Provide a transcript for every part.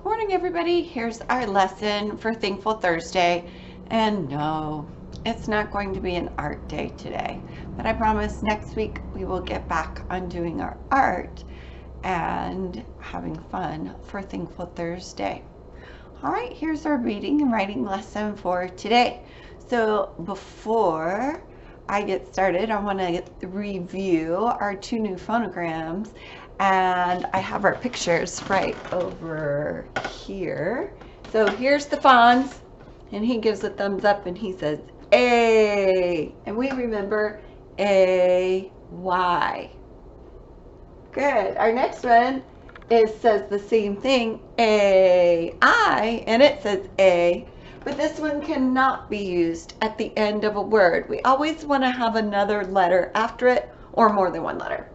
Good morning, everybody. Here's our lesson for Thankful Thursday. And no, it's not going to be an art day today, but I promise next week we will get back on doing our art and having fun for Thankful Thursday. All right, here's our reading and writing lesson for today. So before I get started, I want to review our two new phonograms, and I have our pictures right over here. So here's the Fonz, and he gives a thumbs up and he says A, and we remember A-Y. Good. Our next one says the same thing, A-I, and it says A, but this one cannot be used at the end of a word. We always want to have another letter after it, or more than one letter.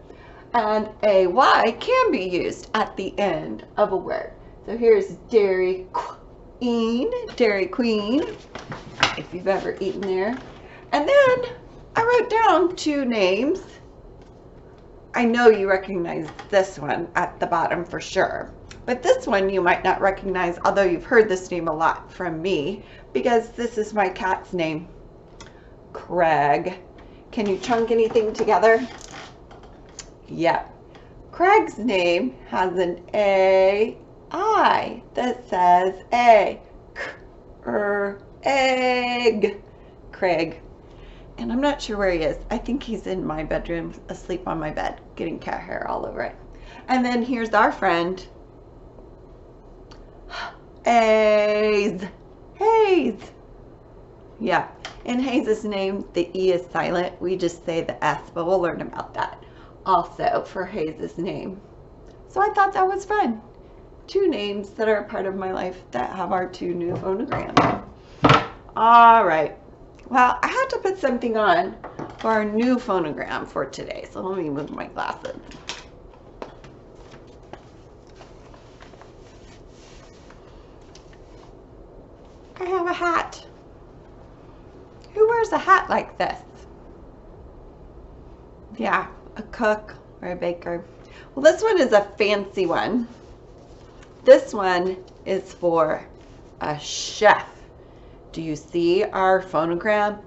And A-Y can be used at the end of a word. So here's Dairy Queen, if you've ever eaten there. And then I wrote down two names. I know you recognize this one at the bottom for sure, but this one you might not recognize, although you've heard this name a lot from me, because this is my cat's name, Craig. Can you chunk anything together? Yep. Craig's name has an A-I that says A. Egg. Craig. And I'm not sure where he is. I think he's in my bedroom, asleep on my bed, getting cat hair all over it. And then here's our friend, Hayes. Yeah, in Hayes' name, the E is silent. We just say the S, but we'll learn about that also for Hayes' name. So I thought that was fun. Two names that are a part of my life that have our two new phonograms. All right. Well, I had to put something on for our new phonogram for today, so let me move my glasses. I have a hat. Who wears a hat like this? Yeah, a cook or a baker. Well, this one is a fancy one. This one is for a chef. Do you see our phonogram?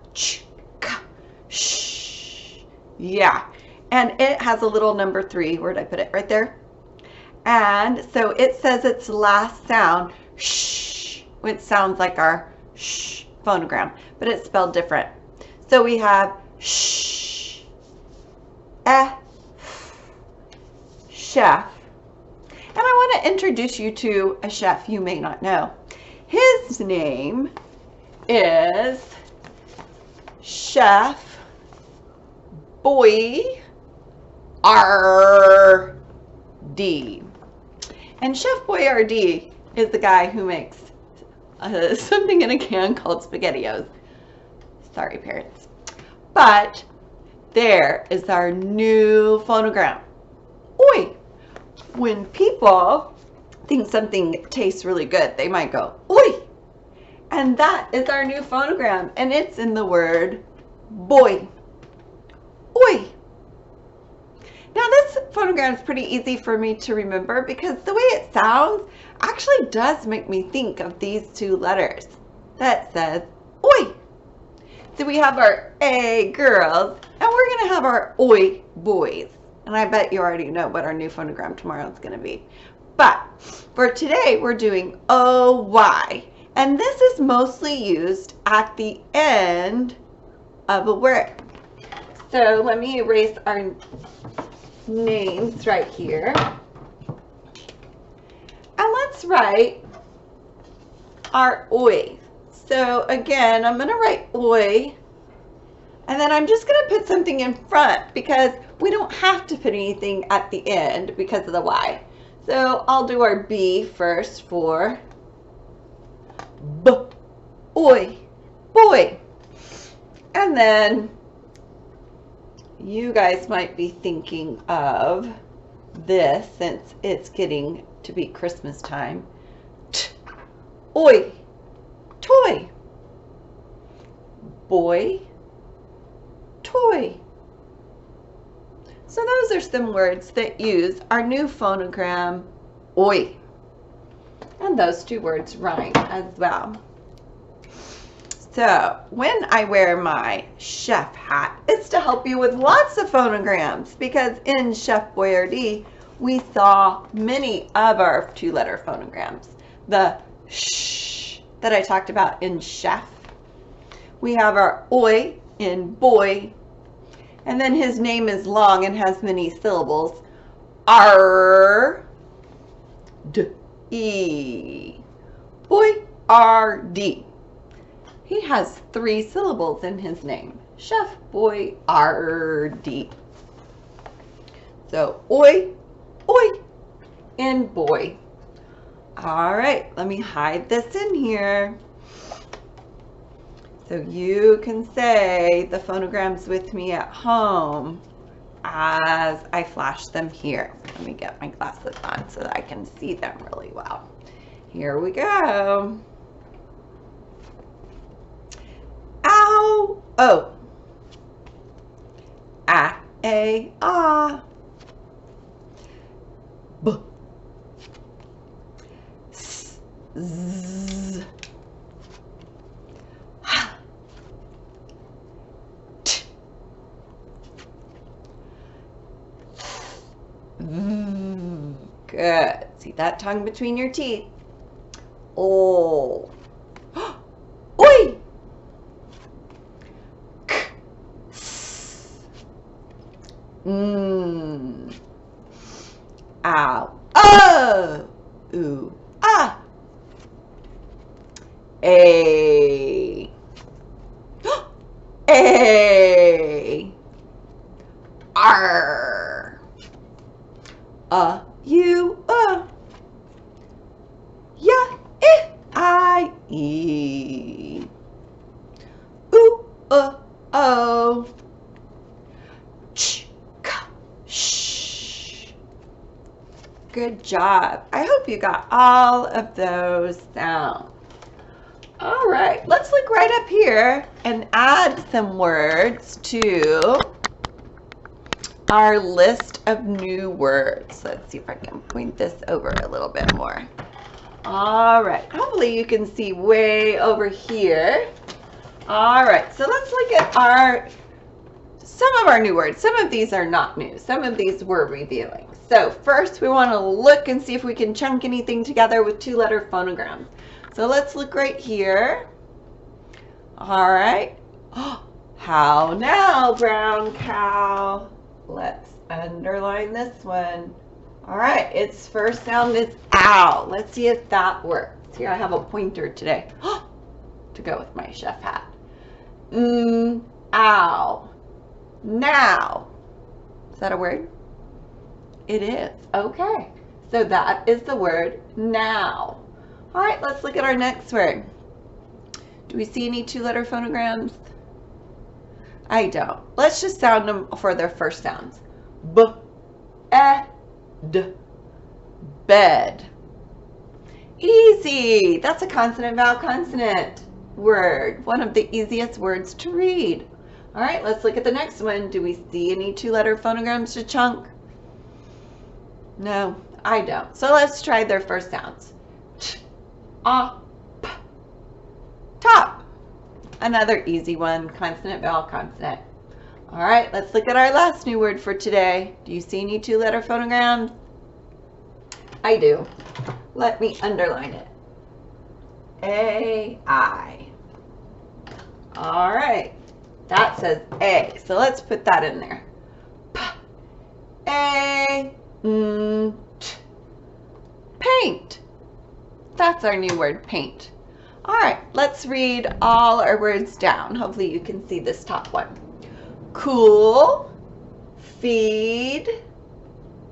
Yeah, and it has a little number 3. Where'd I put it? Right there. And so it says its last sound, sh, which sounds like our sh phonogram, but it's spelled different. So we have sh, chef. And I want to introduce you to a chef you may not know. His name is Chef Boyardee. And Chef Boyardee is the guy who makes something in a can called SpaghettiOs. Sorry, parents. But there is our new phonogram. Oi! When people think something tastes really good, they might go, oi! And that is our new phonogram, and it's in the word boy. Oi! Now this phonogram is pretty easy for me to remember because the way it sounds actually does make me think of these two letters. That says oi. So we have our A girls, and we're going to have our oi boys. And I bet you already know what our new phonogram tomorrow is going to be. But for today, we're doing OY. And this is mostly used at the end of a word. So let me erase our names right here. And let's write our oi. So again, I'm going to write oi. And then I'm just going to put something in front because we don't have to put anything at the end because of the Y. So I'll do our B first for oi, boy. And then you guys might be thinking of this since it's getting to be Christmas time. Oi, toy. Boy, toy. So those are some words that use our new phonogram, oi. And those two words rhyme as well. So when I wear my chef hat, it's to help you with lots of phonograms, because in Chef Boyardee, we saw many of our two-letter phonograms. The sh that I talked about in chef. We have our oi in boy. And then his name is long and has many syllables. R, D, E. Boy, R, D. He has 3 syllables in his name. Chef Boyardee. So oi, and boy. All right, let me hide this in here so you can say the phonograms with me at home as I flash them here. Let me get my glasses on so that I can see them really well. Here we go. Ow, oh. A, A, ah. B. S, Z. H. T. V. Good. See that tongue between your teeth? O. Oi. Ow. Oh. Ooh. Ah. A. A. R. U. Ya. I. E. Ooh. O. Ch. Shh. Good job. I hope you got all of those sounds. All right, let's look right up here and add some words to our list of new words. Let's see if I can point this over a little bit more. All right, hopefully you can see way over here. All right, so let's look at some of our new words. Some of these are not new. Some of these we're reviewing. So first we want to look and see if we can chunk anything together with two-letter phonograms. So let's look right here. All right. How now, brown cow? Let's underline this one. All right, its first sound is ow. Let's see if that works. Here I have a pointer today to go with my chef hat. Ow. Now. Is that a word? It is. Okay. So that is the word now. All right, let's look at our next word. Do we see any two-letter phonograms? I don't. Let's just sound them for their first sounds. B, e, d, bed. Easy. That's a consonant, vowel, consonant word. One of the easiest words to read. All right, let's look at the next one. Do we see any two-letter phonograms to chunk? No, I don't. So let's try their first sounds. T, a, p. Top. Another easy one. Consonant, vowel, consonant. All right, let's look at our last new word for today. Do you see any two-letter phonograms? I do. Let me underline it. A-I. All right. That says A. So let's put that in there. P, A, t. Paint. That's our new word, paint. All right, let's read all our words down. Hopefully you can see this top one. Cool, feed,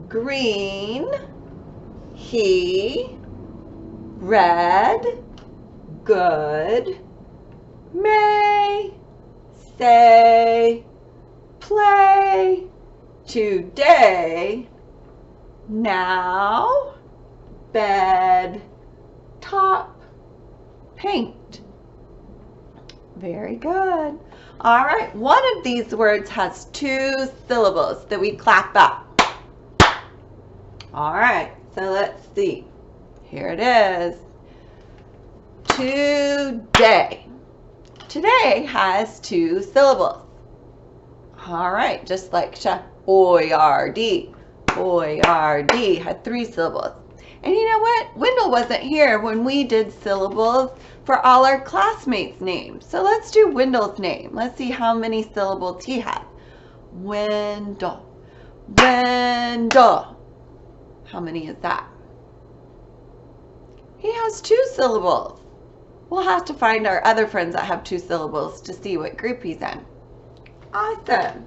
green, he, red, good, may, say, play, today, now, bed, top, paint. Very good. All right, one of these words has 2 syllables that we clap up. All right, so let's see. Here it is. today. Today has 2 syllables. All right, just like boyard. Boyard had 3 syllables. And you know what? Wendell wasn't here when we did syllables for all our classmates' names. So let's do Wendell's name. Let's see how many syllables he has. Wendell. Wendell. How many is that? He has 2 syllables. We'll have to find our other friends that have 2 syllables to see what group he's in. Awesome.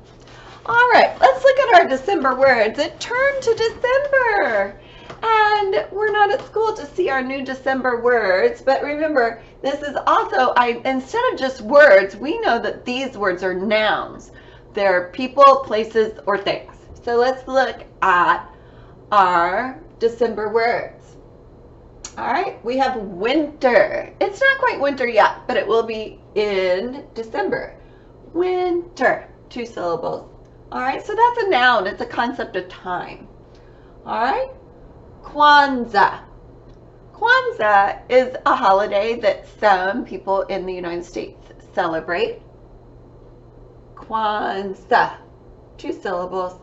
All right, let's look at our December words. It turned to December. And we're not at school to see our new December words, but remember, this is also, instead of just words, we know that these words are nouns. They're people, places, or things. So let's look at our December words. All right, we have winter. It's not quite winter yet, but it will be in December. Winter, 2 syllables. All right, so that's a noun. It's a concept of time. All right, Kwanzaa. Kwanzaa is a holiday that some people in the United States celebrate. Kwanzaa, 2 syllables.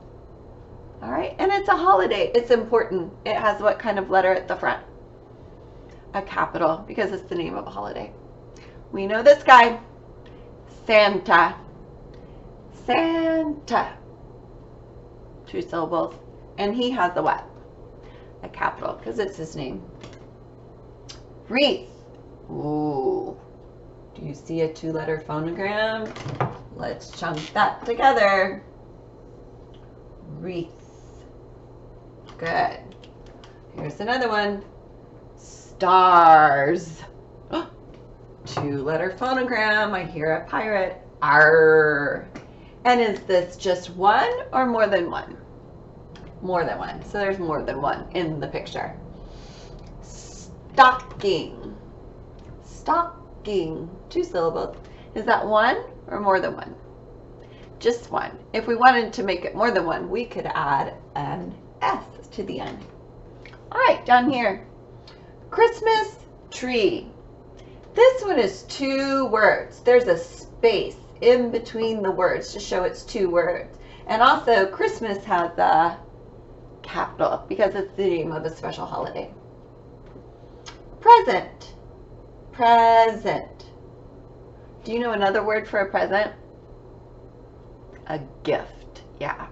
All right, and it's a holiday. It's important. It has what kind of letter at the front? A capital, because it's the name of a holiday. We know this guy, Santa. Santa, 2 syllables, and he has a what? A capital, because it's his name. Wreath. Ooh, do you see a 2-letter phonogram? Let's chunk that together. Wreath. Good. Here's another one. Stars. 2-letter phonogram. I hear a pirate. Arr. And is this just one or more than one? More than one. So there's more than one in the picture. Stocking. Stocking. 2 syllables. Is that one or more than one? Just one. If we wanted to make it more than one, we could add an S to the end. All right, down here. Christmas tree. This one is 2 words. There's a space in between the words to show it's 2 words. And also, Christmas has a capital because it's the name of a special holiday. Present. Present. Do you know another word for a present? A gift. Yeah.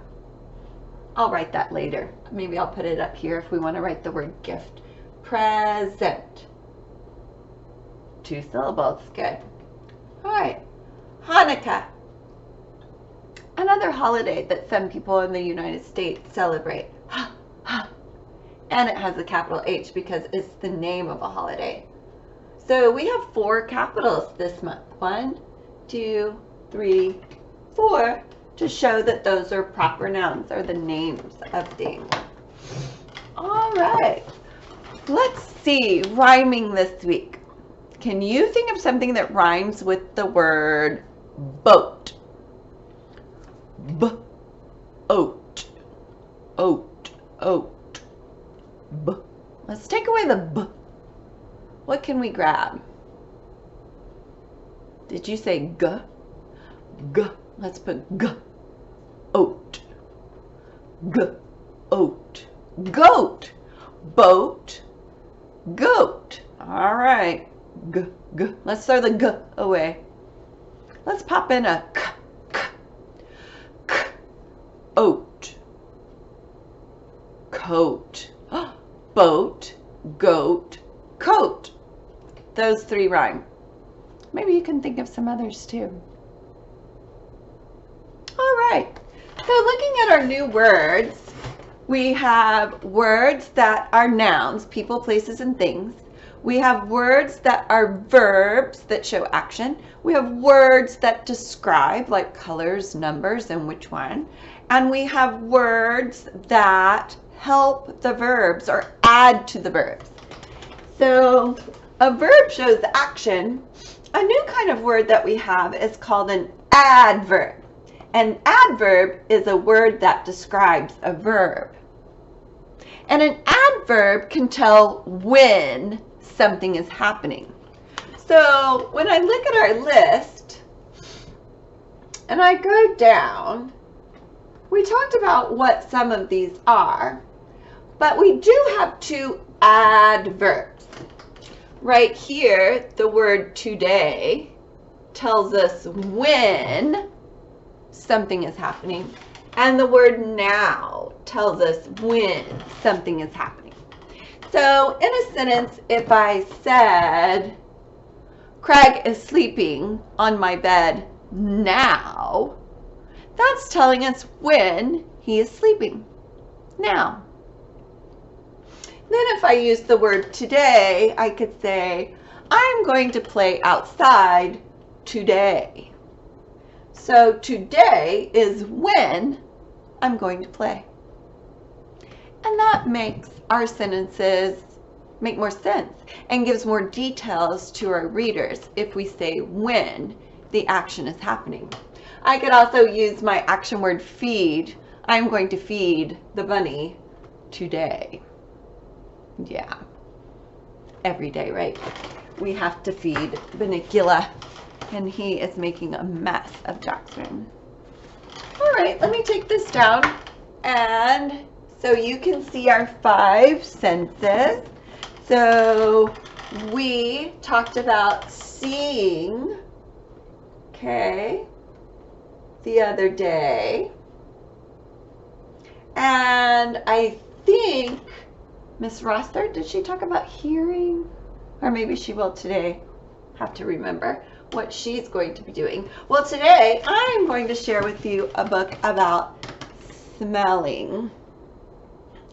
I'll write that later. Maybe I'll put it up here if we want to write the word gift. Present. 2 syllables. Good. All right. Hanukkah. Another holiday that some people in the United States celebrate. And it has a capital H because it's the name of a holiday. So we have 4 capitals this month. 1, 2, 3, 4 to show that those are proper nouns or the names of things. All right. Let's see, rhyming this week. Can you think of something that rhymes with the word boat? B-oat, oat, oat, b. Let's take away the b. What can we grab? Did you say g? G. Let's put g. Oat. G. Oat. Goat. Boat. Goat. All right. G. G. Let's throw the g away. Let's pop in a k. K. K. Oat. Coat. Boat. Goat. Coat. Those 3 rhyme. Maybe you can think of some others too. All right. So looking at our new words, we have words that are nouns, people, places, and things. We have words that are verbs that show action. We have words that describe, like colors, numbers, and which one. And we have words that help the verbs or add to the verbs. So a verb shows action. A new kind of word that we have is called an adverb. An adverb is a word that describes a verb. And an adverb can tell when something is happening. So when I look at our list and I go down, we talked about what some of these are, but we do have two adverbs. Right here, the word today tells us when something is happening, and the word now tells us when something is happening. So in a sentence, if I said, Craig is sleeping on my bed now, that's telling us when he is sleeping, now. Then if I use the word today, I could say, I'm going to play outside today. So today is when I'm going to play. And that makes our sentences make more sense and gives more details to our readers if we say when the action is happening. I could also use my action word feed. I'm going to feed the bunny today. Yeah, every day, right? We have to feed Bunnicula, and he is making a mess of Jackson. All right, let me take this down, and so you can see our 5 senses. So we talked about seeing, okay, the other day. And I think Miss Rosser, did she talk about hearing? Or maybe she will today. Have to remember what she's going to be doing. Well, today I'm going to share with you a book about smelling.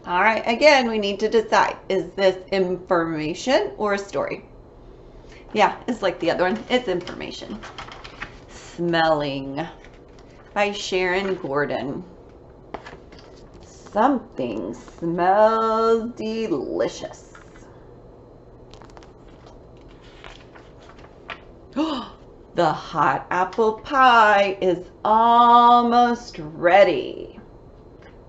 All right, again, we need to decide, is this information or a story? Yeah, it's like the other one. It's information. Smelling by Sharon Gordon. Something smells delicious. The hot apple pie is almost ready.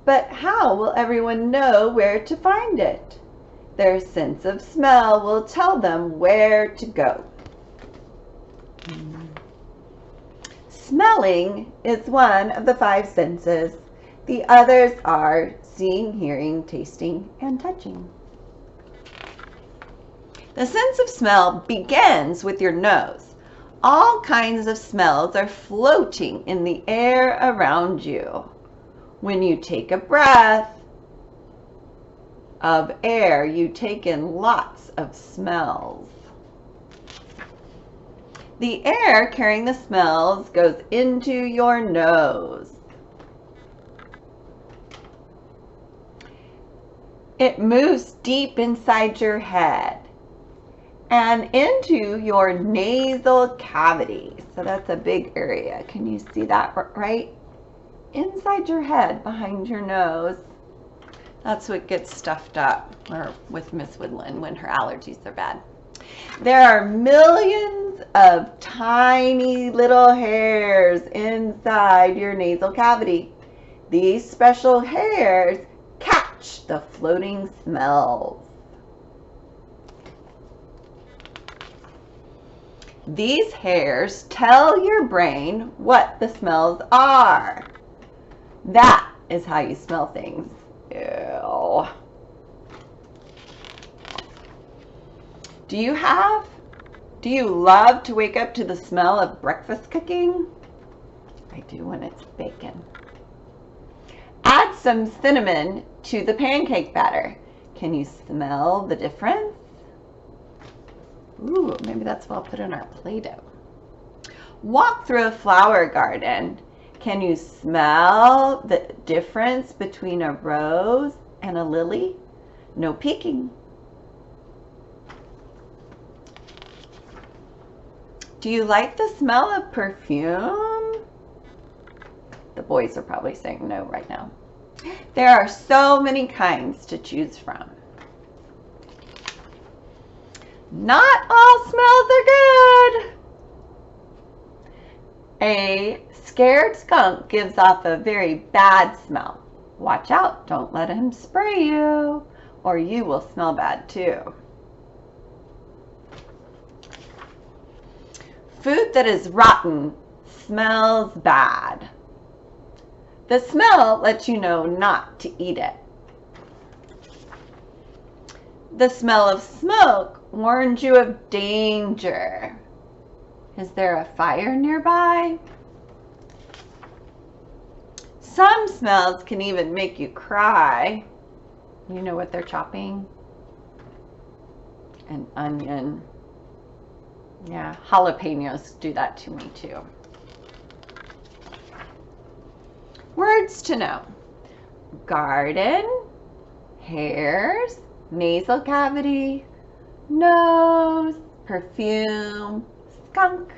But how will everyone know where to find it? Their sense of smell will tell them where to go. Smelling is one of the 5 senses. The others are seeing, hearing, tasting, and touching. The sense of smell begins with your nose. All kinds of smells are floating in the air around you. When you take a breath of air, you take in lots of smells. The air carrying the smells goes into your nose. It moves deep inside your head and into your nasal cavity. So that's a big area. Can you see that right? Inside your head, behind your nose. That's what gets stuffed up, or with Miss Woodland when her allergies are bad. There are millions of tiny little hairs inside your nasal cavity. These special hairs catch the floating smells. These hairs tell your brain what the smells are. That is how you smell things. Ew. Do you love to wake up to the smell of breakfast cooking? I do when it's bacon. Add some cinnamon to the pancake batter. Can you smell the difference? Ooh, maybe that's what I'll put in our Play-Doh. Walk through a flower garden. Can you smell the difference between a rose and a lily? No peeking. Do you like the smell of perfume? The boys are probably saying no right now. There are so many kinds to choose from. Not all smells are good. A scared skunk gives off a very bad smell. Watch out, don't let him spray you, or you will smell bad too. Food that is rotten smells bad. The smell lets you know not to eat it. The smell of smoke warns you of danger. Is there a fire nearby? Some smells can even make you cry. You know what they're chopping? An onion. Yeah, jalapenos do that to me too. Words to know. Garden, hairs, nasal cavity, nose, perfume, skunk,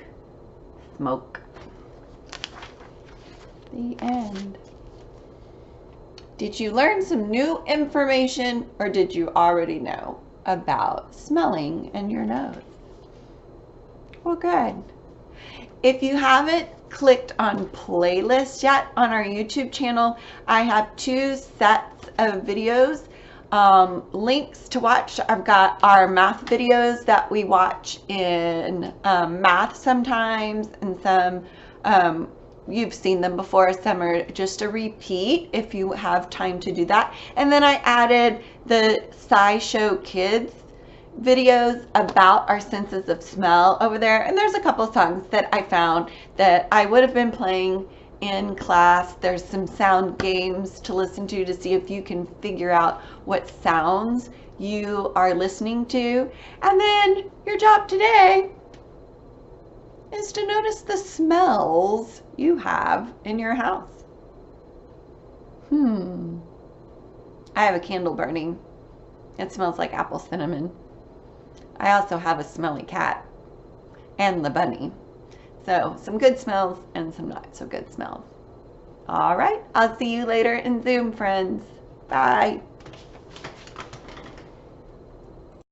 smoke. The end. Did you learn some new information, or did you already know about smelling in your nose? Well, good. If you haven't clicked on playlist yet on our YouTube channel, I have 2 sets of videos, links to watch. I've got our math videos that we watch in math sometimes, and some you've seen them before. Some are just a repeat if you have time to do that. And then I added the SciShow Kids videos about our senses of smell over there. And there's a couple songs that I found that I would have been playing in class. There's some sound games to listen to see if you can figure out what sounds you are listening to. And then your job today is to notice the smells you have in your house. I have a candle burning. It smells like apple cinnamon. I also have a smelly cat and the bunny. So some good smells and some not so good smells. All right, I'll see you later in Zoom, friends. Bye.